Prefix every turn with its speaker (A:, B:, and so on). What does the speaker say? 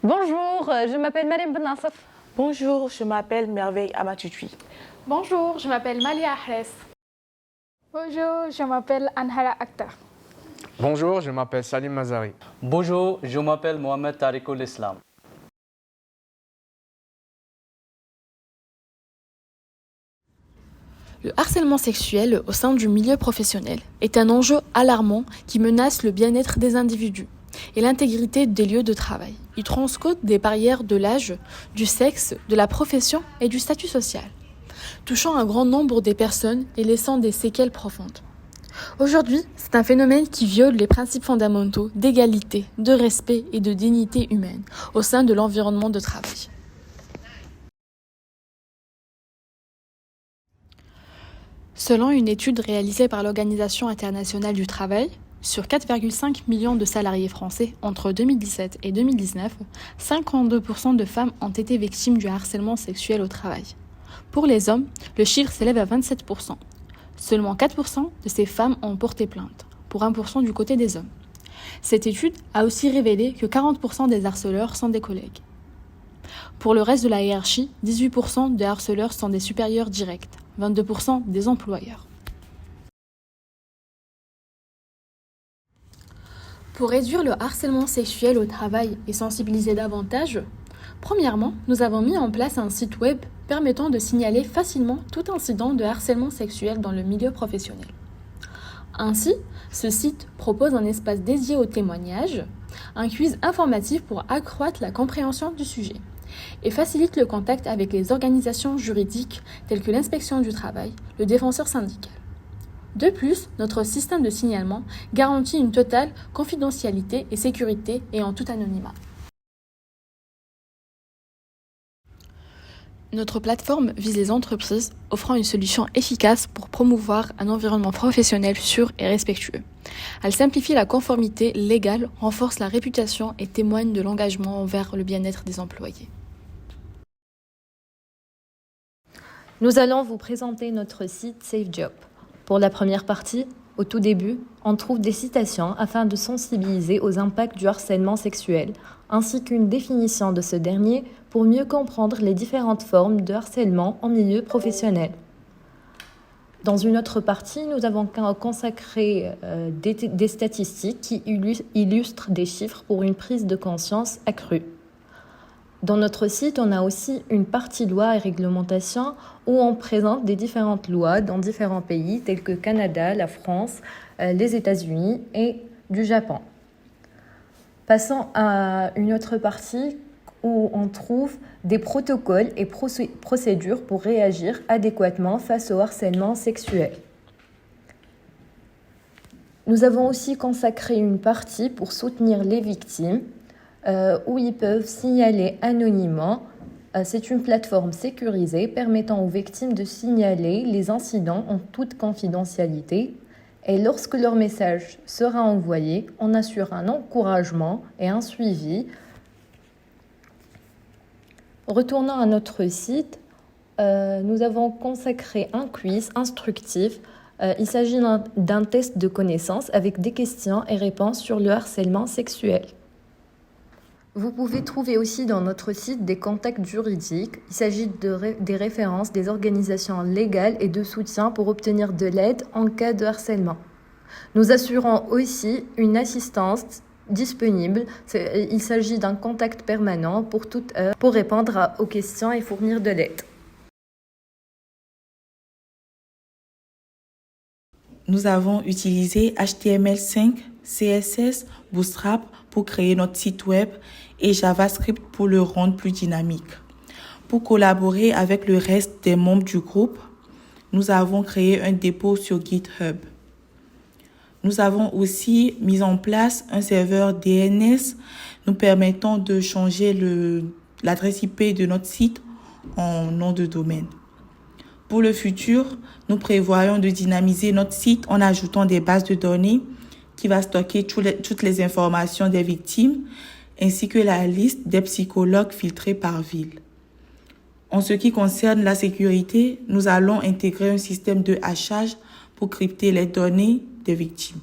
A: Bonjour, je m'appelle Mariam Ben Nasser.
B: Bonjour, je m'appelle Merveille Amatutui.
C: Bonjour, je m'appelle Malia Ahres.
D: Bonjour, je m'appelle Anhara Akhtar.
E: Bonjour, je m'appelle Salim Mazari.
F: Bonjour, je m'appelle Mohamed Tariqul Islam.
G: Le harcèlement sexuel au sein du milieu professionnel est un enjeu alarmant qui menace le bien-être des individus et l'intégrité des lieux de travail. Il transcode des barrières de l'âge, du sexe, de la profession et du statut social, touchant un grand nombre des personnes et laissant des séquelles profondes. Aujourd'hui, c'est un phénomène qui viole les principes fondamentaux d'égalité, de respect et de dignité humaine au sein de l'environnement de travail. Selon une étude réalisée par l'Organisation internationale du travail, sur 4,5 millions de salariés français entre 2017 et 2019, 52% de femmes ont été victimes du harcèlement sexuel au travail. Pour les hommes, le chiffre s'élève à 27%. Seulement 4% de ces femmes ont porté plainte, pour 1% du côté des hommes. Cette étude a aussi révélé que 40% des harceleurs sont des collègues. Pour le reste de la hiérarchie, 18% des harceleurs sont des supérieurs directs, 22% des employeurs. Pour réduire le harcèlement sexuel au travail et sensibiliser davantage, premièrement, nous avons mis en place un site web permettant de signaler facilement tout incident de harcèlement sexuel dans le milieu professionnel. Ainsi, ce site propose un espace dédié aux témoignages, un quiz informatif pour accroître la compréhension du sujet et facilite le contact avec les organisations juridiques telles que l'inspection du travail, le défenseur syndical. De plus, notre système de signalement garantit une totale confidentialité et sécurité et en tout anonymat. Notre plateforme vise les entreprises offrant une solution efficace pour promouvoir un environnement professionnel sûr et respectueux. Elle simplifie la conformité légale, renforce la réputation et témoigne de l'engagement envers le bien-être des employés.
A: Nous allons vous présenter notre site SafeJob. Pour la première partie, au tout début, on trouve des citations afin de sensibiliser aux impacts du harcèlement sexuel, ainsi qu'une définition de ce dernier pour mieux comprendre les différentes formes de harcèlement en milieu professionnel. Dans une autre partie, nous avons consacré des statistiques qui illustrent des chiffres pour une prise de conscience accrue. Dans notre site, on a aussi une partie loi et réglementation où on présente des différentes lois dans différents pays tels que Canada, la France, les États-Unis et du Japon. Passons à une autre partie où on trouve des protocoles et procédures pour réagir adéquatement face au harcèlement sexuel. Nous avons aussi consacré une partie pour soutenir les victimes où ils peuvent signaler anonymement. C'est une plateforme sécurisée permettant aux victimes de signaler les incidents en toute confidentialité. Et lorsque leur message sera envoyé, on assure un encouragement et un suivi. Retournant à notre site, nous avons consacré un quiz instructif. Il s'agit d'un test de connaissances avec des questions et réponses sur le harcèlement sexuel. Vous pouvez trouver aussi dans notre site des contacts juridiques. Il s'agit des références des organisations légales et de soutien pour obtenir de l'aide en cas de harcèlement. Nous assurons aussi une assistance disponible. Il s'agit d'un contact permanent pour toute heure pour répondre aux questions et fournir de l'aide.
B: Nous avons utilisé HTML5, CSS, Bootstrap pour créer notre site web et JavaScript pour le rendre plus dynamique. Pour collaborer avec le reste des membres du groupe, nous avons créé un dépôt sur GitHub. Nous avons aussi mis en place un serveur DNS nous permettant de changer l'adresse IP de notre site en nom de domaine. Pour le futur, nous prévoyons de dynamiser notre site en ajoutant des bases de données qui va stocker toutes les informations des victimes ainsi que la liste des psychologues filtrés par ville. En ce qui concerne la sécurité, nous allons intégrer un système de hachage pour crypter les données des victimes.